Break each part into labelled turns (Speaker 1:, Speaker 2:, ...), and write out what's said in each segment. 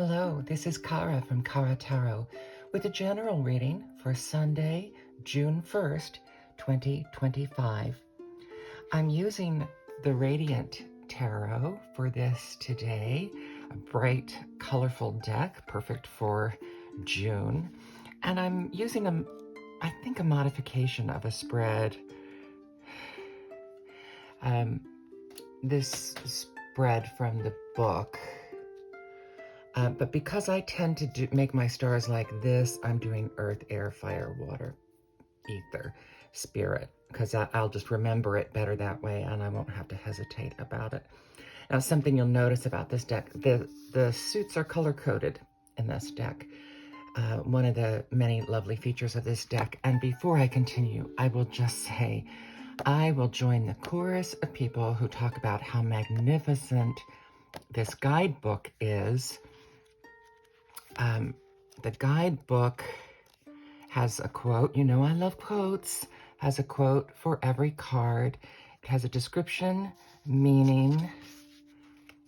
Speaker 1: Hello, this is Kara from Kara Tarot with a general reading for Sunday, June 1st, 2025. I'm using the Radiant Tarot for this today, a bright, colorful deck, perfect for June. And I'm using I think a modification of a spread. This spread from the book. But because I tend to make my stars like this, I'm doing earth, air, fire, water, ether, spirit, because I'll just remember it better that way and I won't have to hesitate about it. Now, something you'll notice about this deck, the suits are color-coded in this deck. One of the many lovely features of this deck. And before I continue, I will just say, I will join the chorus of people who talk about how magnificent this guidebook is. The guidebook has a quote. You know I love quotes. Has a quote for every card. It has a description, meaning,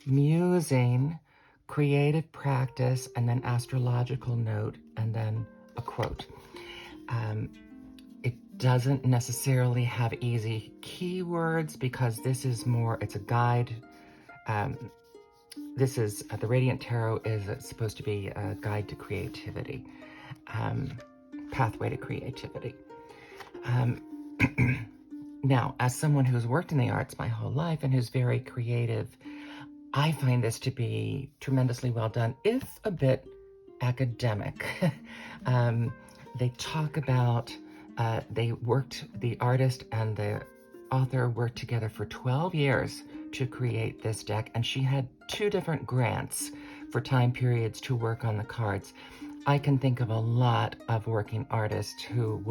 Speaker 1: musing, creative practice, and then astrological note, and then a quote. It doesn't necessarily have easy keywords because this is more, it's a guide. This is, the Radiant Tarot is supposed to be a guide to creativity, pathway to creativity. Now, as someone who's worked in the arts my whole life and who's very creative, I find this to be tremendously well done, if a bit academic. They talk about, the artist and the author worked together for 12 years to create this deck, and she had 2 different grants for time periods to work on the cards. I can think of a lot of working artists who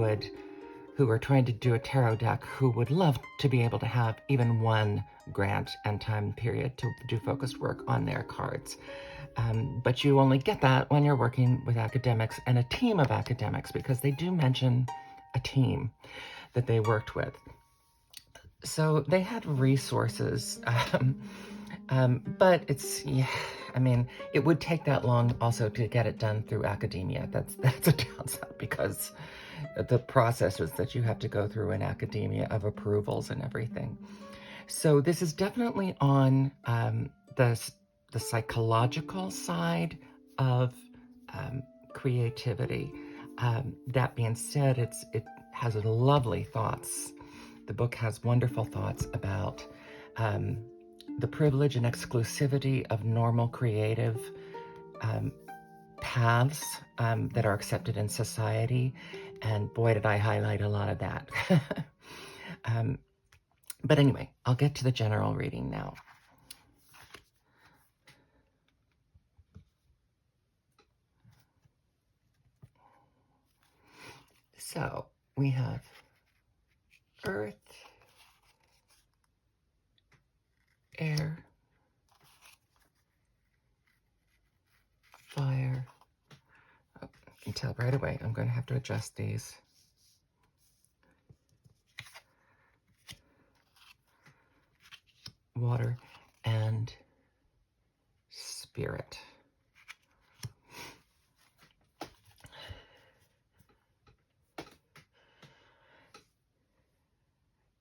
Speaker 1: are trying to do a tarot deck who would love to be able to have even 1 grant and time period to do focused work on their cards. But you only get that when you're working with academics and a team of academics, because they do mention a team that they worked with. So they had resources, but it's, yeah, I mean, it would take that long also to get it done through academia. That's a downside, because the processes that you have to go through in academia of approvals and everything. So this is definitely on the psychological side of creativity. That being said, it has lovely thoughts. The book has wonderful thoughts about the privilege and exclusivity of normal creative paths that are accepted in society. And boy, did I highlight a lot of that. But anyway, I'll get to the general reading now. So we have earth, air, fire. Oh, you can tell right away, I'm going to have to adjust these. Water and spirit.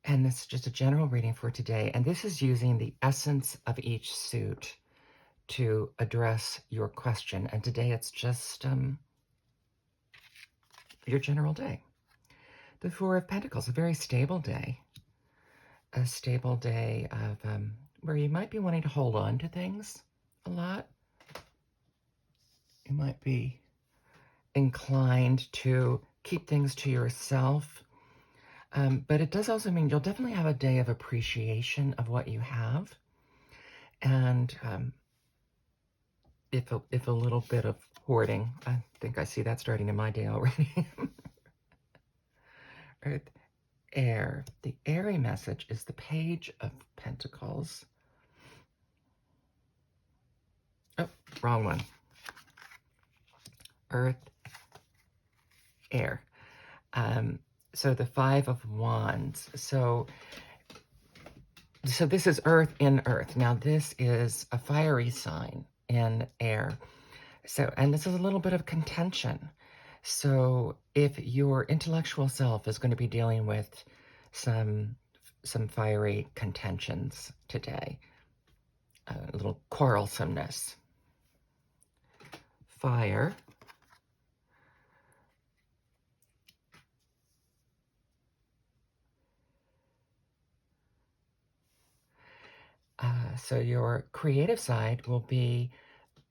Speaker 1: And this is just a general reading for today. And this is using the essence of each suit to address your question. And today it's just your general day. The Four of Pentacles, a very stable day. A stable day of where you might be wanting to hold on to things a lot. You might be inclined to keep things to yourself. But it does also mean you'll definitely have a day of appreciation of what you have. And if a little bit of hoarding, I think I see that starting in my day already. Earth, air. The airy message is the Page of Pentacles. Oh, wrong one. Earth, air. So the Five of Wands. So this is earth in earth. Now this is a fiery sign in air. And this is a little bit of contention. So if your intellectual self is going to be dealing with some fiery contentions today, a little quarrelsomeness. Fire. So your creative side will be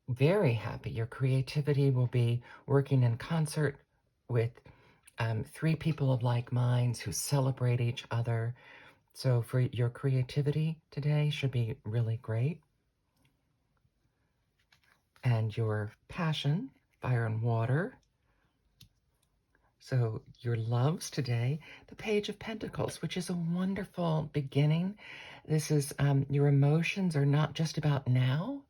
Speaker 1: very happy. Your creativity will be working in concert with three people of like minds who celebrate each other. So for your creativity today should be really great. And your passion, fire and water. So your loves today, the Page of Pentacles, which is a wonderful beginning. This is your emotions are not just about now,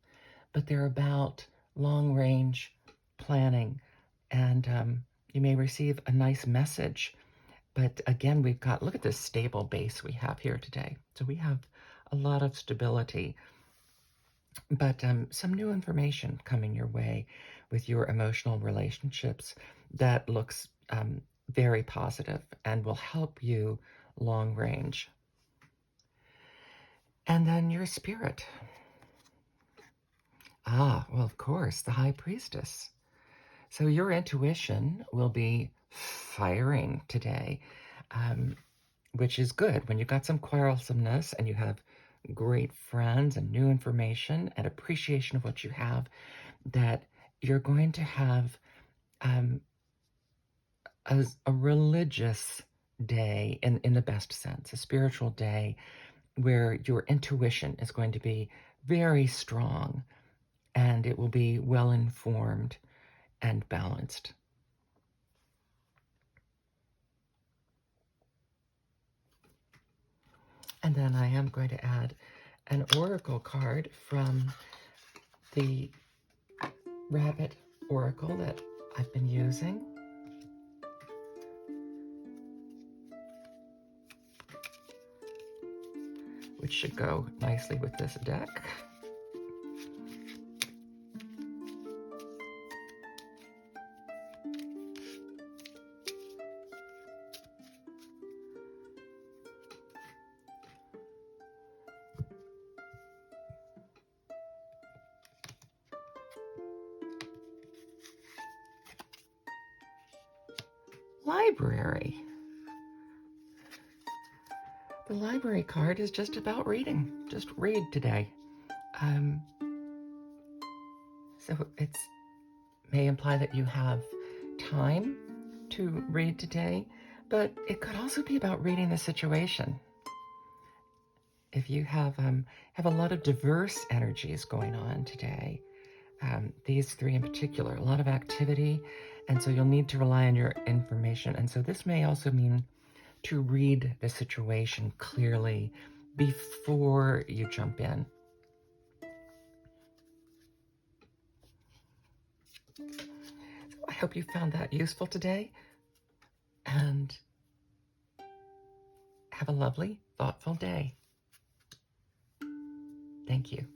Speaker 1: but they're about long-range planning. And you may receive a nice message. But again, we've got, look at this stable base we have here today. So we have a lot of stability. But some new information coming your way with your emotional relationships that looks very positive and will help you long range. And then your spirit. Well, of course, the High Priestess. So your intuition will be firing today, which is good. When you've got some quarrelsomeness and you have great friends and new information and appreciation of what you have, that you're going to have a religious day in the best sense, a spiritual day where your intuition is going to be very strong and it will be well informed and balanced. And then I am going to add an oracle card from the Rabbit Oracle that I've been using. Which should go nicely with this deck. Library. The library card is just about reading. Just read today. So it may imply that you have time to read today, but it could also be about reading the situation. If you have a lot of diverse energies going on today, these three in particular, a lot of activity, and so you'll need to rely on your information. And so this may also mean to read the situation clearly before you jump in. So I hope you found that useful today, and have a lovely, thoughtful day. Thank you.